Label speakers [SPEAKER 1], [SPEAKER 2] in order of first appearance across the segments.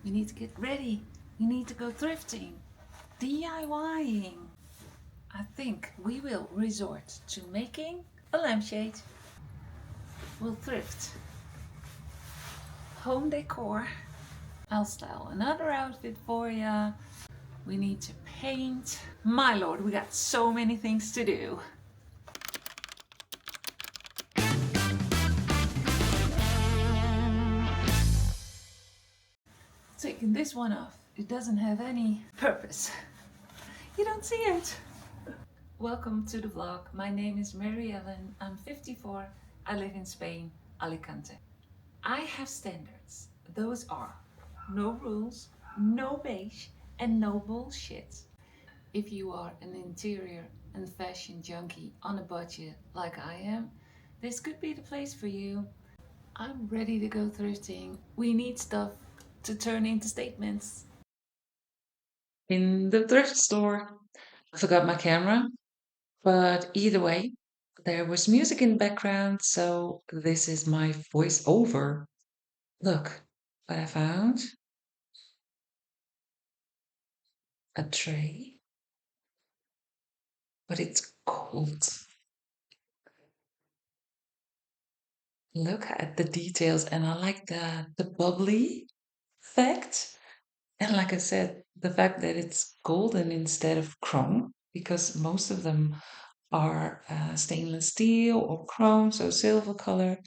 [SPEAKER 1] We need to get ready. We need to go thrifting, DIYing. I think we will resort to making a lampshade. We'll thrift home decor. I'll style another outfit for ya. We need to paint. My lord, we got so many things to do. Taking this one off. It doesn't have any purpose. You don't see it. Welcome to the vlog. My name is Mary Ellen. I'm 54. I live in Spain, Alicante. I have standards. Those are no rules, no beige, and no bullshit. If you are an interior and fashion junkie on a budget like I am, this could be the place for you. I'm ready to go thrifting. We need stuff to turn into statements. In the thrift store, I forgot my camera, but either way, there was music in the background, so this is my voiceover. Look what I found. A tray, but it's gold. Look at the details, and I like the bubbly fact. And like I said, the fact that it's golden instead of chrome, because most of them are stainless steel or chrome, so silver color.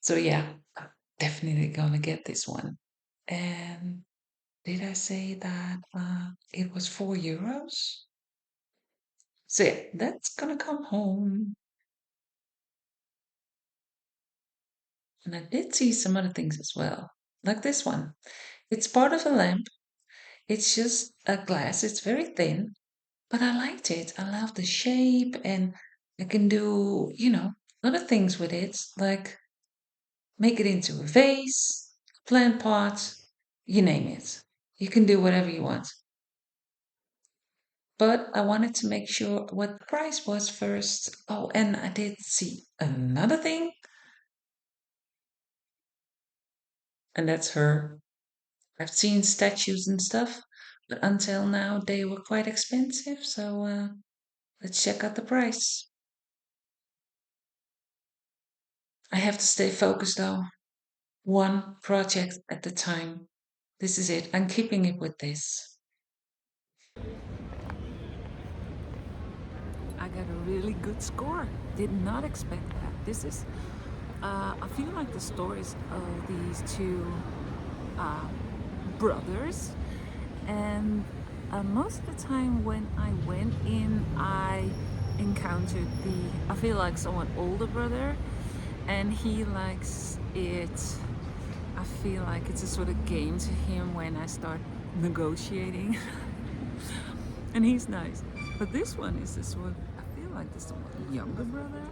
[SPEAKER 1] So yeah, I'm definitely gonna get this one. And did I say that it was €4? So yeah, that's gonna come home. And I did see some other things as well, like this one. It's part of a lamp. It's just a glass. It's very thin, but I liked it. I love the shape, and I can do, other things with it, like make it into a vase, plant pot, you name it. You can do whatever you want. But I wanted to make sure what the price was first. Oh, and I did see another thing, and that's her. I've seen statues and stuff, but until now they were quite expensive, so let's check out the price. I have to stay focused though, one project at a time. This is it. I'm keeping it with this. I got a really good score. Did not expect that. I feel like the stories of these two uh, brothers, and most of the time when I went in, I encountered I feel like somewhat older brother, and he likes it. I feel like it's a sort of game to him when I start negotiating. And he's nice. But this one is this one, I feel like this one younger brother.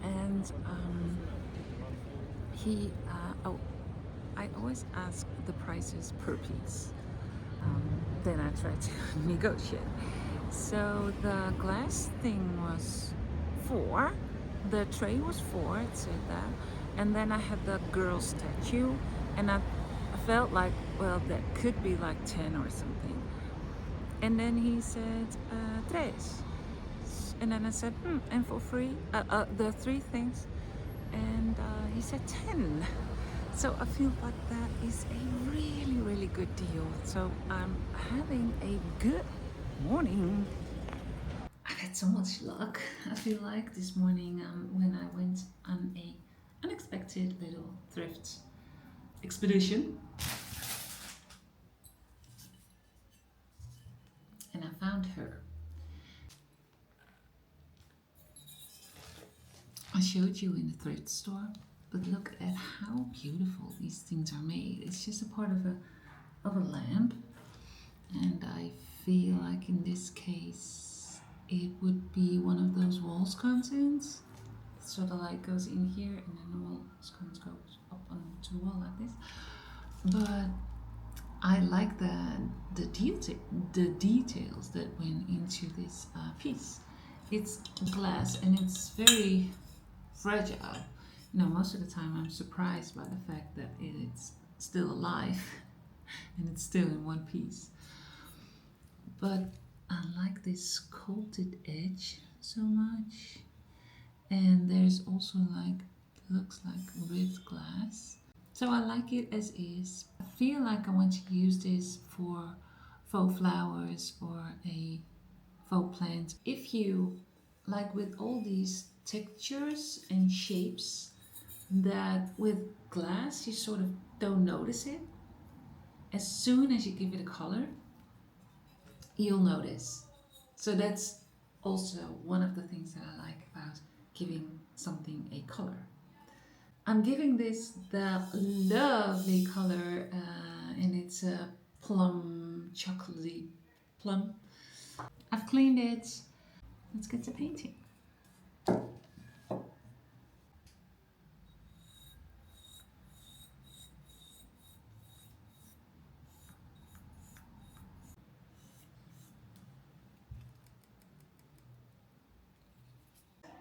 [SPEAKER 1] And I always ask the prices per piece. Then I try to negotiate. So the glass thing was 4. The tray was 4, it said that. And then I had the girl statue, and I felt like, well, that could be like 10 or something. And then he said, tres. And then I said, and for free, the 3 things. And he said 10. So I feel like that is a really, really good deal. So I'm having a good morning. I had so much luck. I feel like this morning when I went on a unexpected little thrift expedition, and I found her. I showed you in the thrift store, but look at how beautiful these things are made. It's just a part of a lamp, and I feel like in this case it would be one of those wall sconces. So the light goes in here, and then the wall sconce goes up onto the wall like this. But I like the details that went into this piece. It's glass, and it's very fragile. Most of the time I'm surprised by the fact that it's still alive. and it's still in one piece. But I like this sculpted edge so much. And there's also like, looks like ribbed glass. So I like it as is. I feel like I want to use this for faux flowers or a faux plant. If you like with all these textures and shapes that with glass you sort of don't notice it, as soon as you give it a color, you'll notice. So that's also one of the things that I like about giving something a color. I'm giving this the lovely color, and it's a plum, chocolatey plum. I've cleaned it. Let's get to painting.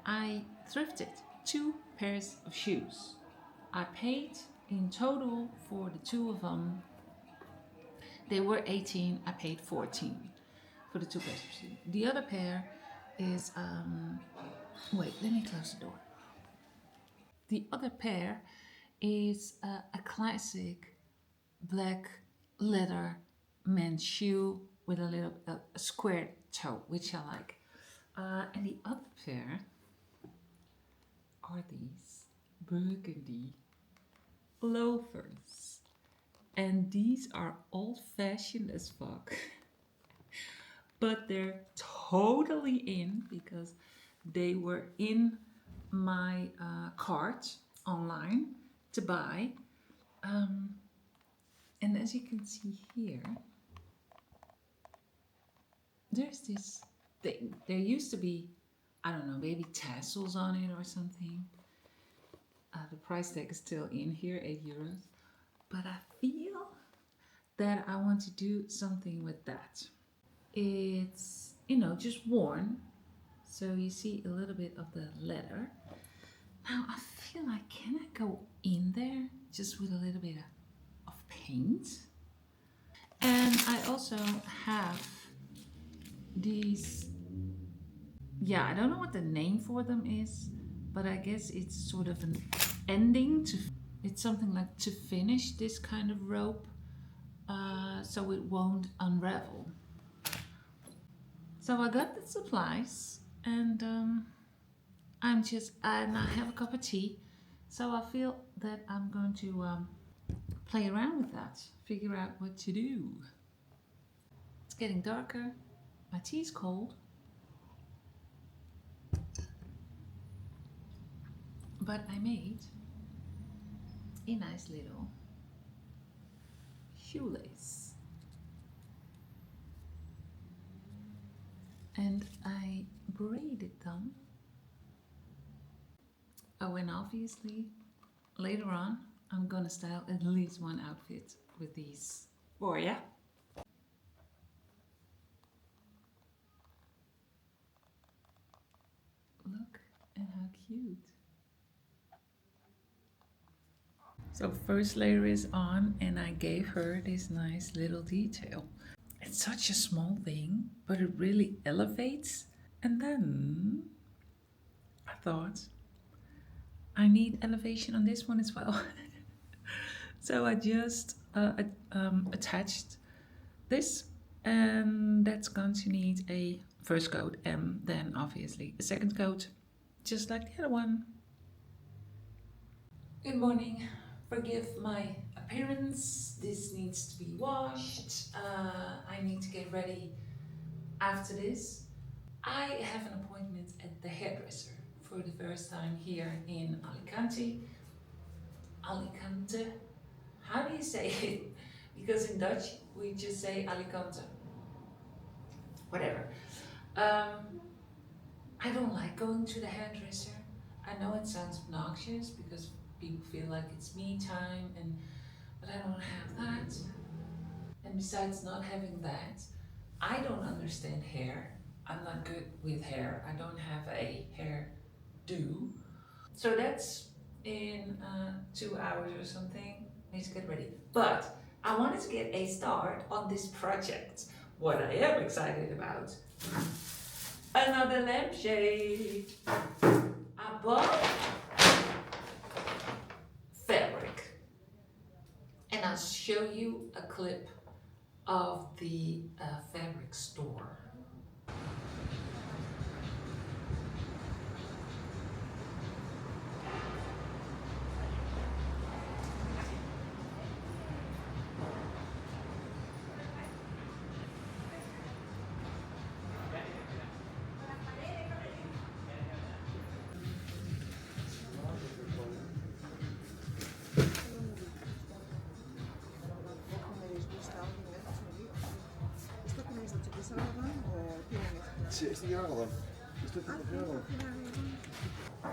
[SPEAKER 1] I thrifted 2 pairs of shoes. I paid in total for the two of them. They were 18, I paid 14 for the 2 pairs of shoes. The other pair is, wait, let me close the door. The other pair is a classic black leather men's shoe with a little a square toe, which I like. And the other pair are these burgundy loafers. And these are old fashioned as fuck. But they're totally in because they were in my cart online to buy. Um, and as you can see here, there's this thing. There used to be, I don't know, maybe tassels on it or something. The price tag is still in here, €8. But I feel that I want to do something with that. It's, just worn. So you see a little bit of the leather. Now I feel like, can I go in there just with a little bit of paint? And I also have these, yeah, I don't know what the name for them is, but I guess it's sort of an ending to, it's something like to finish this kind of rope, so it won't unravel. So I got the supplies, and and I have a cup of tea, so I feel that I'm going to play around with that, figure out what to do. It's getting darker, my tea's cold, but I made a nice little shoelace. And I braided them. Oh, and obviously later on I'm gonna style at least one outfit with these for ya. Look at how cute. So first layer is on, and I gave her this nice little detail. It's such a small thing, but it really elevates. And then I thought I need elevation on this one as well. So I just attached this, and that's going to need a first coat and then obviously a second coat, just like the other one. Good morning. Forgive my appearance. This needs to be washed. I need to get ready after this. I have an appointment at the hairdresser for the first time here in Alicante. Alicante? How do you say it? Because in Dutch we just say Alicante. Whatever. I don't like going to the hairdresser. I know it sounds obnoxious because people feel like it's me time, but I don't have that. And besides not having that, I don't understand hair. I'm not good with hair. I don't have a hair do. So that's in 2 hours or something. I need to get ready. But I wanted to get a start on this project. What I am excited about, another lampshade. I bought fabric, and I'll show you a clip of the fabric store.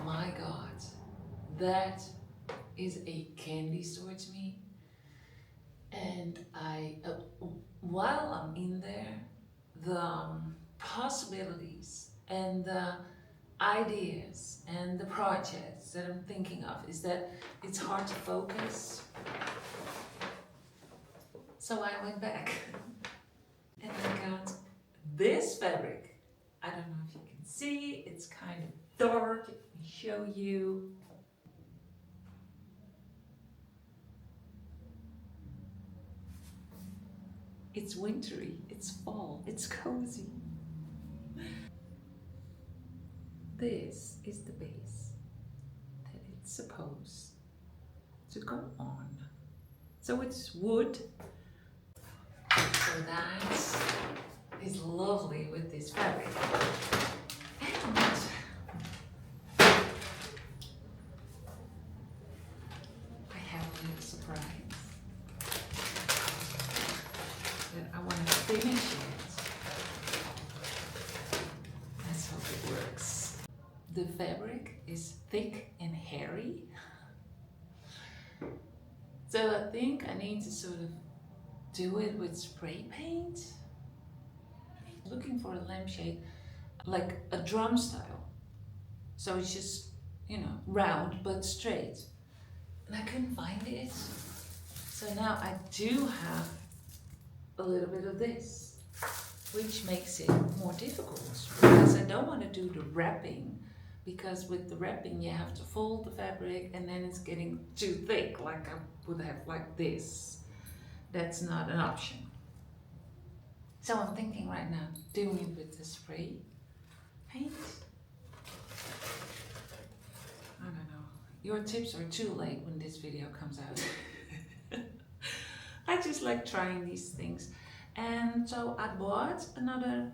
[SPEAKER 1] My God, that is a candy store to me. And while I'm in there, the possibilities and the ideas and the projects that I'm thinking of is that it's hard to focus. So I went back and I got this fabric. I don't know if you can see, it's kind of dark. Let me show you. It's wintry, it's fall, it's cozy. This is the base that it's supposed to go on. So it's wood. So that is lovely with this fabric. And I have a little surprise that I want to finish it. Let's hope it works. The fabric is thick and hairy. So I think I need to sort of do it with spray paint. Looking for a lampshade, like a drum style. So it's just, round but straight. And I couldn't find it. So now I do have a little bit of this, which makes it more difficult because I don't want to do the wrapping, because with the wrapping you have to fold the fabric and then it's getting too thick, like I would have like this. That's not an option. So I'm thinking right now, doing it with the spray paint. I don't know. Your tips are too late when this video comes out. I just like trying these things. And so I bought another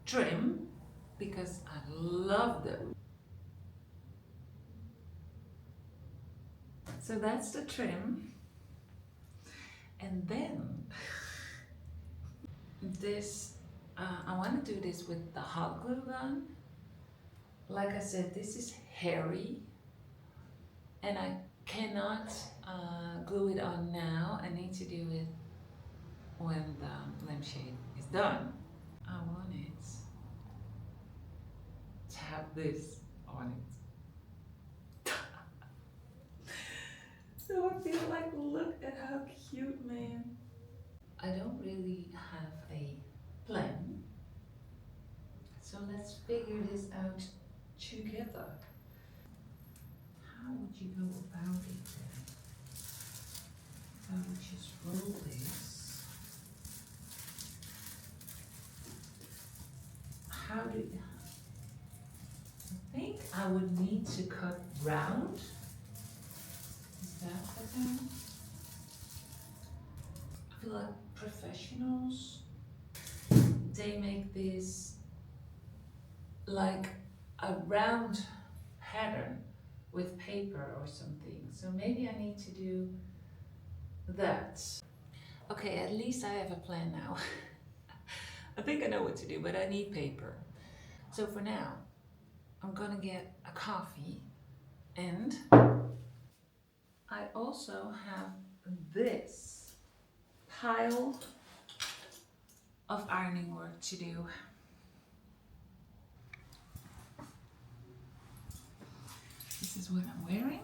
[SPEAKER 1] trim because I love them. So that's the trim. And then this, I want to do this with the hot glue gun. Like I said, this is hairy and I cannot glue it on now. I need to do it when the lampshade is done. I want it to have this on it. So I feel like, look at how cute, man. I don't really have a plan. So let's figure this out together. How would you go about it then? I would just roll this. How do you... I think I would need to cut round. Is that the thing? I feel like professionals, they make this like a round pattern with paper or something. So maybe I need to do that. Okay, at least I have a plan now. I think I know what to do, but I need paper. So for now, I'm gonna get a coffee, and I also have this pile of ironing work to do. This is what I'm wearing.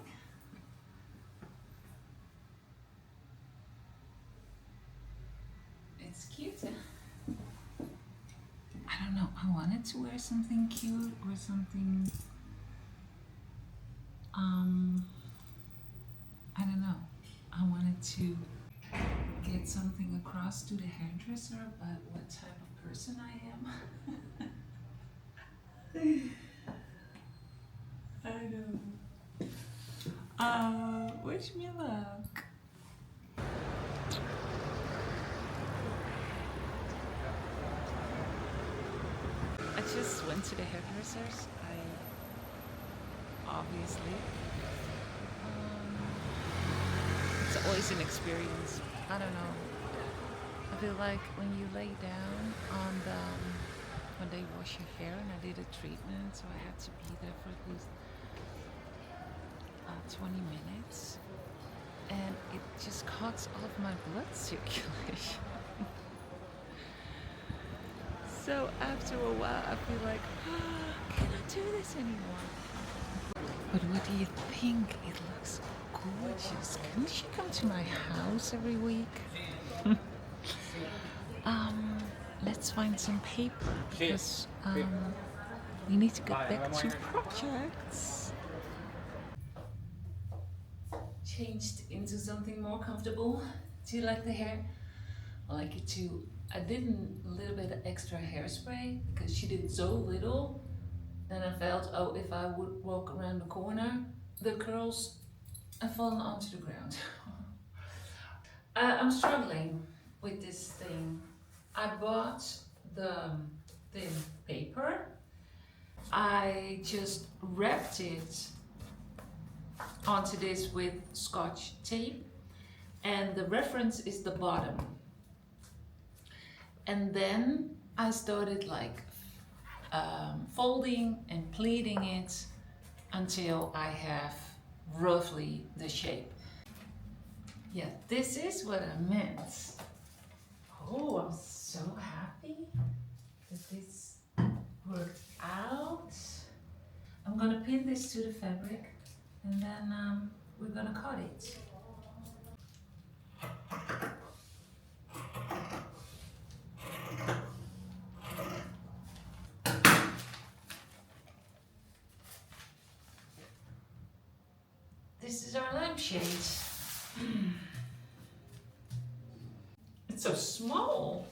[SPEAKER 1] to wear something cute or something, I don't know. I wanted to get something across to the hairdresser about what type of person I am. I know. Wish me luck. I just went to the hairdressers. Obviously, it's always an experience. I don't know. I feel like when you lay down on the when they wash your hair, and I did a treatment, so I had to be there for at least 20 minutes, and it just cuts off my blood circulation. So after a while, I feel like, I cannot do this anymore. But what do you think? It looks gorgeous. Can she come to my house every week? Let's find some paper because we need to get back to projects. Changed into something more comfortable. Do you like the hair? I like it too. I did a little bit of extra hairspray because she did so little. Then I felt, oh, if I would walk around the corner, the curls have fallen onto the ground. I'm struggling with this thing. I bought the thin paper. I just wrapped it onto this with Scotch tape, and the reference is the bottom. And then I started like folding and pleating it until I have roughly the shape. Yeah, this is what I meant. Oh, I'm so happy that this worked out. I'm gonna pin this to the fabric, and then we're gonna cut it. This is our lampshade. It's so small.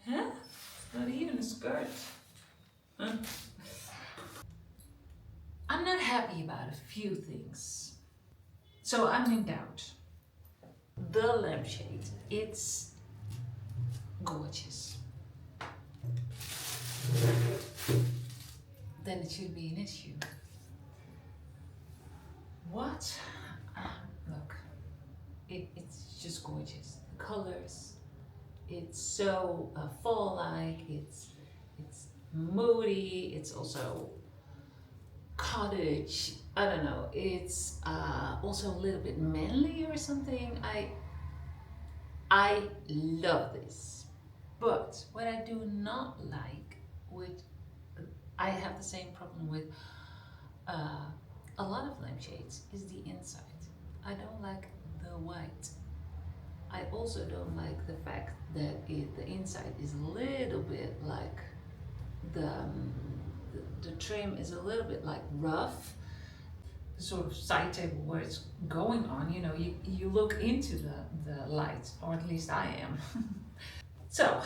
[SPEAKER 1] Huh? Not even a skirt. Huh? I'm not happy about a few things. So I'm in doubt. The lampshade, it's gorgeous. Then it should be an issue. What? Look, it's just gorgeous. The colors, it's so fall-like. It's moody. It's also cottage. I don't know. It's also a little bit manly or something. I love this. But what I do not like, which I have the same problem with a lot of lampshades, is the inside. I don't like the white. I also don't like the fact that the inside is a little bit like the trim is a little bit like rough. The sort of side table where it's going on, you know, you look into the light, or at least I am. So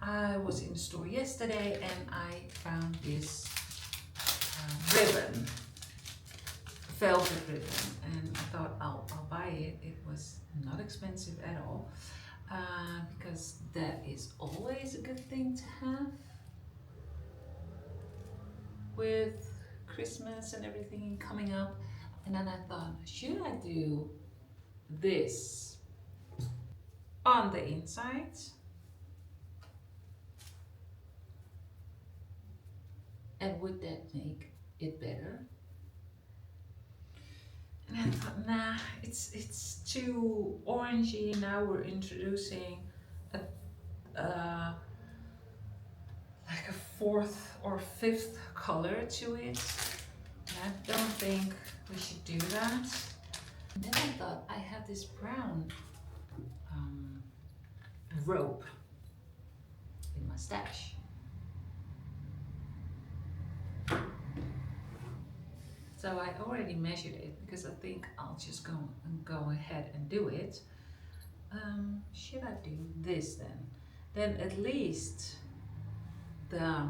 [SPEAKER 1] I was in the store yesterday and I found this ribbon, velvet ribbon, and I thought I'll buy it. It was not expensive at all, because that is always a good thing to have with Christmas and everything coming up. And then I thought, should I do this on the inside? And would that make it better? And I thought, nah, it's too orangey. Now we're introducing like a fourth or fifth color to it. And I don't think we should do that. And then I thought, I have this brown rope in my stash. So I already measured it because I think I'll just go ahead and do it. Should I do this then? Then at least the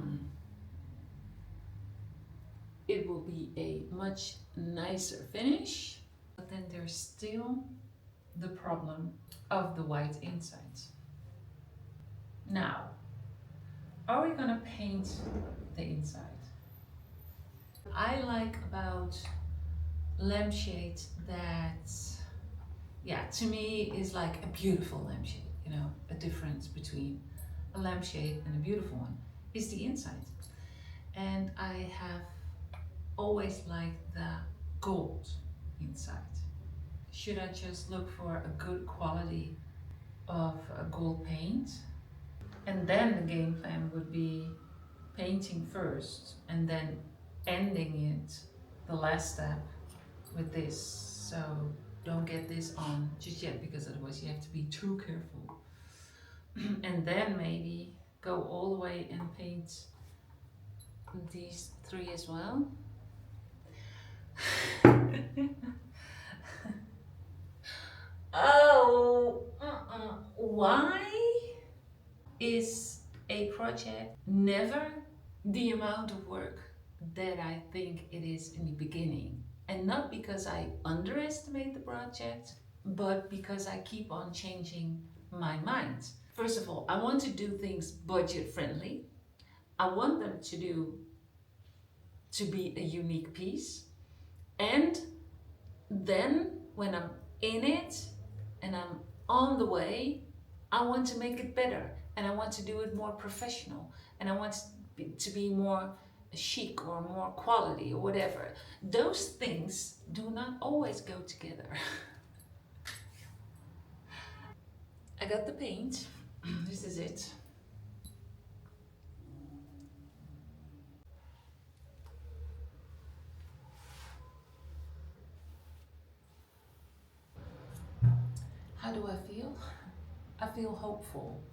[SPEAKER 1] it will be a much nicer finish. But then there's still the problem of the white insides. Now, are we gonna paint the inside? I like about lampshade that, yeah, to me is like a beautiful lampshade. You know, a difference between a lampshade and a beautiful one is the inside. And I have always liked the gold inside. Should I just look for a good quality of a gold paint? And then the game plan would be painting first and then ending it, the last step, with this. So don't get this on just yet because otherwise you have to be too careful. And then maybe go all the way and paint these three as well. Oh, why is a project never the amount of work that I think it is in the beginning? And not because I underestimate the project, but because I keep on changing my mind. First of all, I want to do things budget friendly. I want them to be a unique piece. And then when I'm in it and I'm on the way, I want to make it better and I want to do it more professional and I want to be more chic or more quality or whatever. Those things do not always go together. I got the paint. This is it. How do I feel? I feel hopeful.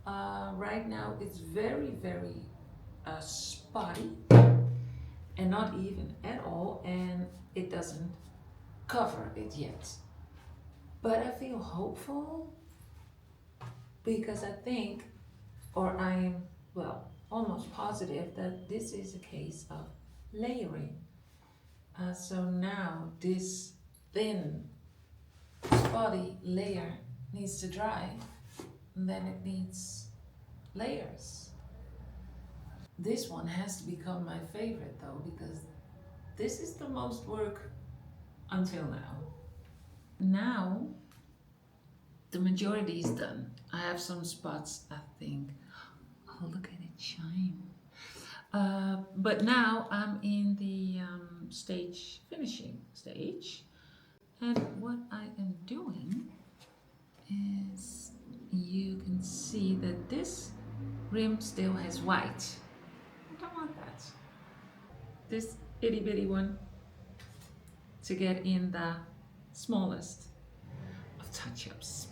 [SPEAKER 1] Right now it's very, very spotty and not even at all, and it doesn't cover it yet. But I feel hopeful because I think, or I'm, well, almost positive that this is a case of layering. So now this thin, spotty layer needs to dry, and then it needs layers. This one has to become my favorite though, because this is the most work until now. Now, the majority is done. I have some spots, I think. Oh, look at it shine. But now I'm in the finishing stage. And what I am doing is, you can see that this rim still has white. I don't want that. This itty bitty one to get in the smallest of touch-ups.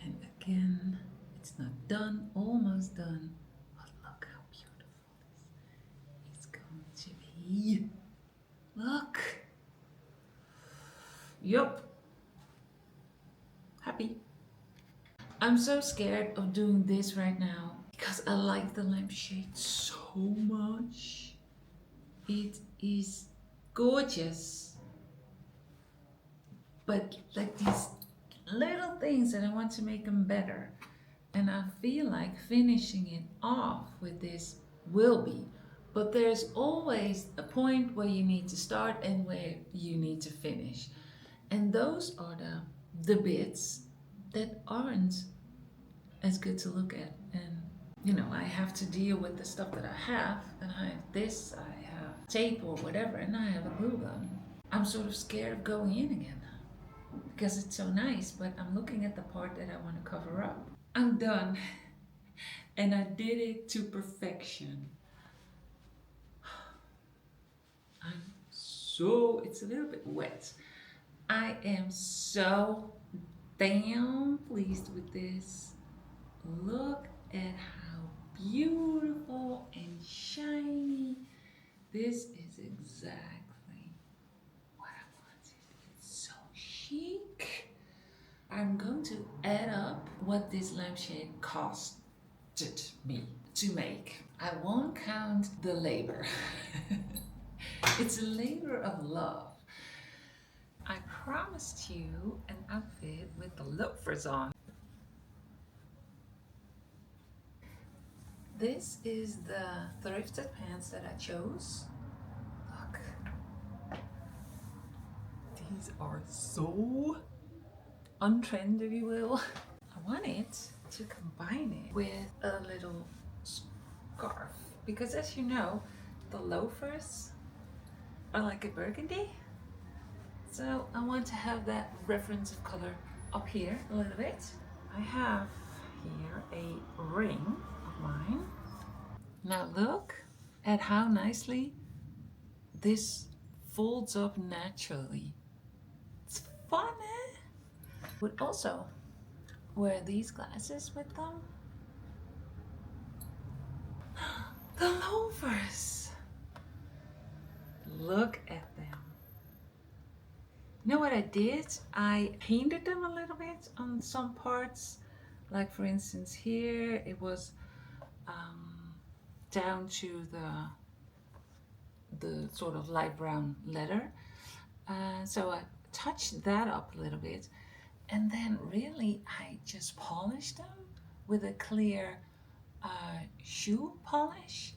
[SPEAKER 1] And again, it's not done, almost done, but look how beautiful this is going to be. Look. Yup. Happy. I'm so scared of doing this right now because I like the lampshade so much. It is gorgeous. But like these little things that I want to make them better. And I feel like finishing it off with this will be. But there's always a point where you need to start and where you need to finish. And those are the bits that aren't as good to look at. And you know, I have to deal with the stuff that I have, and I have this, I have tape or whatever, and I have a glue gun. I'm sort of scared of going in again because it's so nice, but I'm looking at the part that I want to cover up. I'm done, and I did it to perfection. It's a little bit wet. I am so damn pleased with this. Look at how beautiful and shiny. This is exactly what I wanted. It's so chic. I'm going to add up what this lampshade costed me to make. I won't count the labor. It's a labor of love. I promised you an outfit with the loafers on. This is the thrifted pants that I chose. Look. These are so on trend, if you will. I wanted to combine it with a little scarf because, as you know, the loafers are like a burgundy. So I want to have that reference of color up here a little bit. I have here a ring of mine. Now look at how nicely this folds up naturally. It's fun, eh? Would also wear these glasses with them. The loafers. Look at them. You know what I did? I painted them a little bit on some parts. Like for instance here, it was down to the sort of light brown leather. So I touched that up a little bit. And then really I just polished them with a clear shoe polish.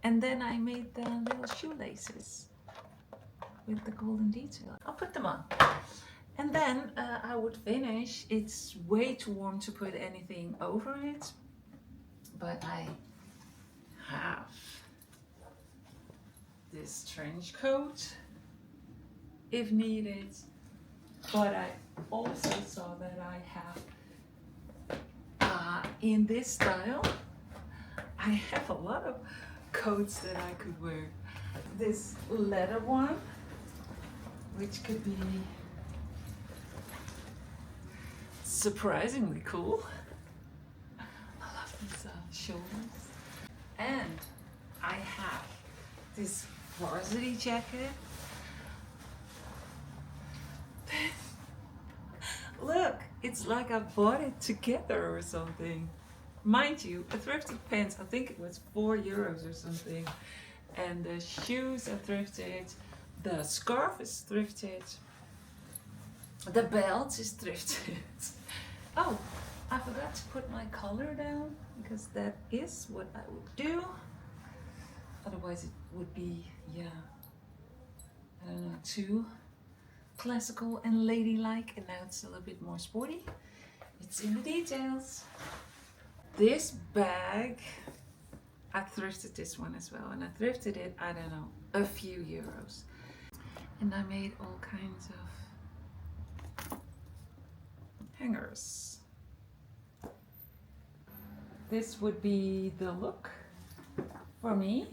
[SPEAKER 1] And then I made the little shoelaces with the golden detail. I'll put them on. And then I would finish. It's way too warm to put anything over it, but I have this trench coat if needed. But I also saw that I have in this style, I have a lot of coats that I could wear. This leather one, which could be surprisingly cool. I love these shoulders. And I have this varsity jacket. Look, it's like I bought it together or something. Mind you, the thrifted pants, I think it was €4 or something. And the shoes are thrifted. The scarf is thrifted. The belt is thrifted. Oh, I forgot to put my collar down because that is what I would do. Otherwise it would be, yeah, I don't know, too classical and ladylike, and now it's a little bit more sporty. It's in the details. This bag, I thrifted this one as well, and I thrifted it, I don't know, a few euros. And I made all kinds of hangers. This would be the look for me.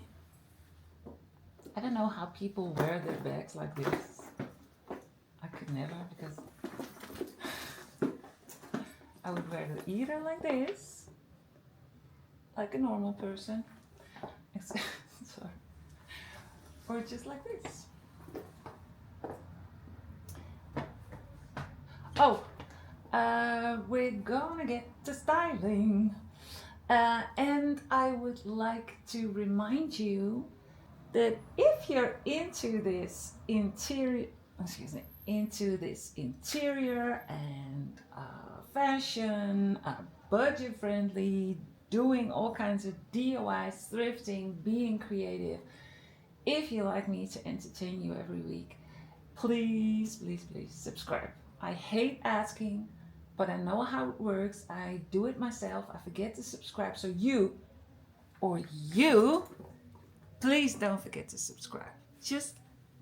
[SPEAKER 1] I don't know how people wear their bags like this. I could never, because I would wear it either like this, like a normal person, sorry, or just like this. Oh, we're gonna get to styling. And I would like to remind you that if you're into this interior and fashion, budget friendly, doing all kinds of DIYs, thrifting, being creative, if you like me to entertain you every week, please, please, please subscribe. I hate asking, but I know how it works. I do it myself. I forget to subscribe. So you, please don't forget to subscribe. Just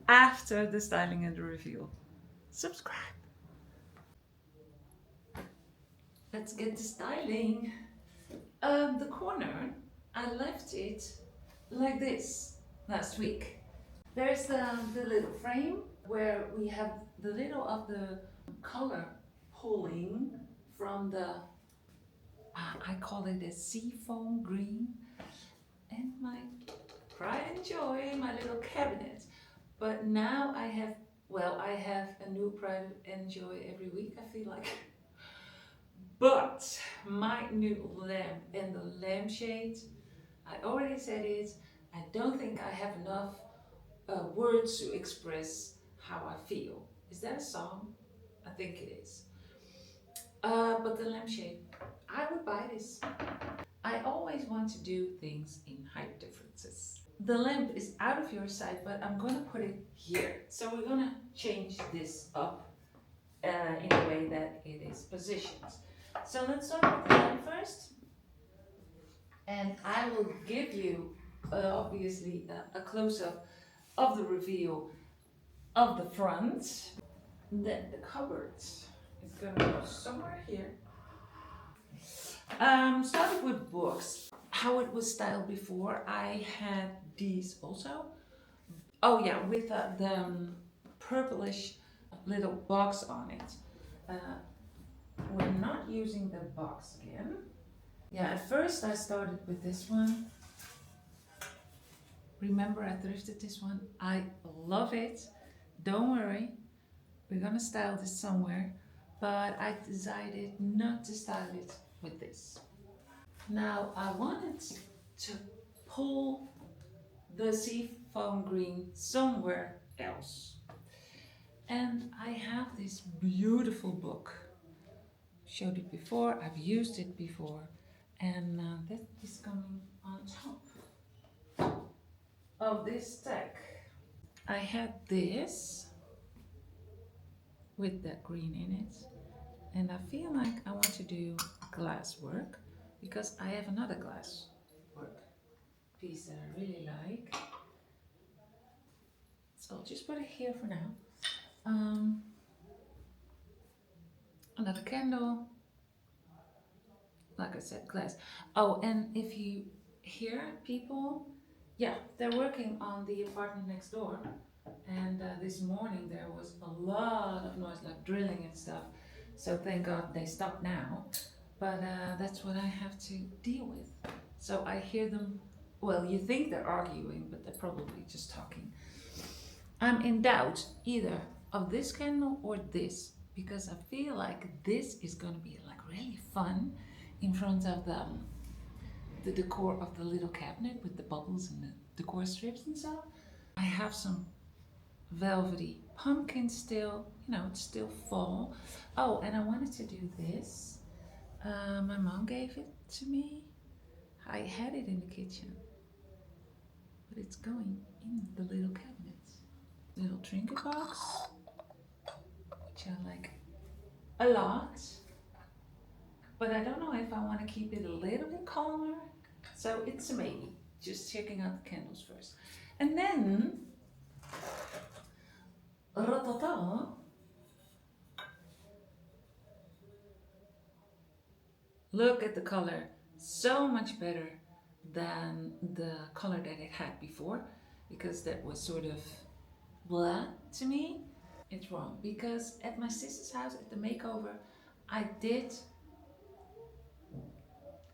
[SPEAKER 1] after the styling and the reveal. Subscribe. Let's get to styling. The corner, I left it like this last week. There's the little frame where we have the little of the color pulling from the, I call it a seafoam green. and my pride and joy, my little cabinet. But now I have, well, I have a new pride and joy every week, I feel like. But my new lamp and the lampshade, I already said it, I don't think I have enough words to express how I feel. Is that a song? I think it is. But the lampshade, I would buy this. I always want to do things in height differences. The lamp is out of your sight, but I'm going to put it here. So we're going to change this up in a way that it is positioned. So let's start with the lamp first. And I will give you obviously a close-up of the reveal of the front. Then the cupboard is going to go somewhere here. Started with books. How it was styled before, I had these also. Oh yeah, with the purplish little box on it. We're not using the box again. Yeah, at first I started with this one. Remember, I thrifted this one. I love it. Don't worry, we're gonna style this somewhere, but I decided not to style it with this. Now I wanted to pull the seafoam green somewhere else. And I have this beautiful book. Showed it before, I've used it before, and that is coming on top of this stack. I had this with that green in it, and I feel like I want to do glass work because I have another glass work piece that I really like. So I'll just put it here for now. Another candle, like I said, glass. Oh, and if you hear people, yeah, they're working on the apartment next door. And this morning there was a lot of noise, like drilling and stuff. So thank God they stopped now. But that's what I have to deal with. So I hear them, well, you think they're arguing, but they're probably just talking. I'm in doubt either of this candle or this, because I feel like this is going to be like really fun in front of the decor of the little cabinet with the bubbles and the decor strips and stuff. I have some velvety pumpkin still, you know, it's still fall. Oh, and I wanted to do this. My mom gave it to me. I had it in the kitchen, but it's going in the little cabinet. Little trinket box, which I like a lot, but I don't know if I want to keep it a little bit calmer, so it's a maybe. Just checking out the candles first. And then ra-ta-ta, look at the color, so much better than the color that it had before, because that was sort of blah to me. It's wrong, because at my sister's house at the makeover, I did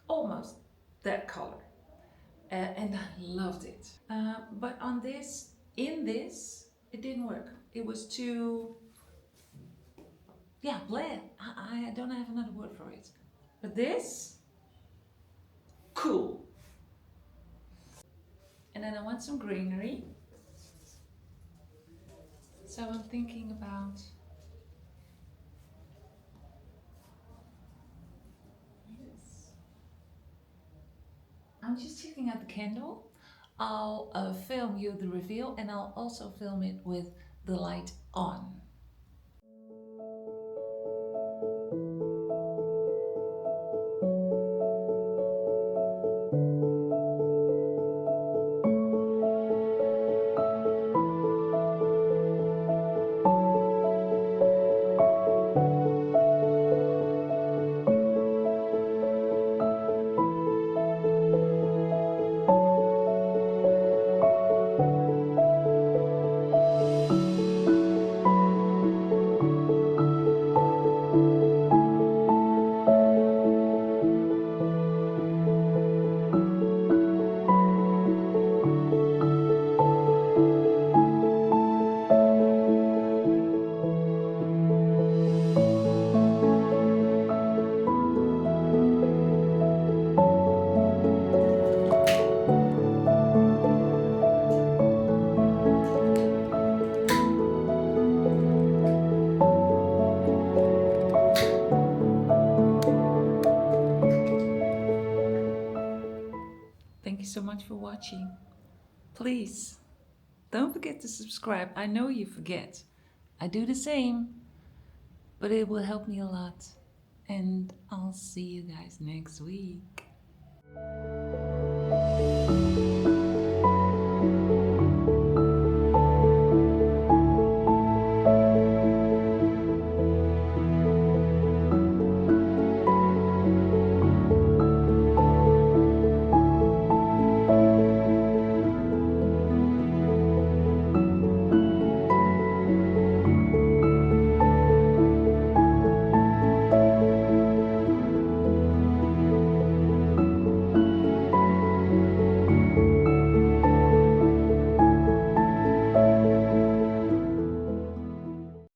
[SPEAKER 1] almost that color, and I loved it. But on this, in this, it didn't work. It was too, yeah, bland. I don't have another word for it. But this, cool. And then I want some greenery. So I'm thinking about this. I'm just checking out the candle. I'll film you the reveal, and I'll also film it with the light on. watching. Please, don't forget to subscribe. I know you forget. I do the same, but it will help me a lot. And I'll see you guys next week.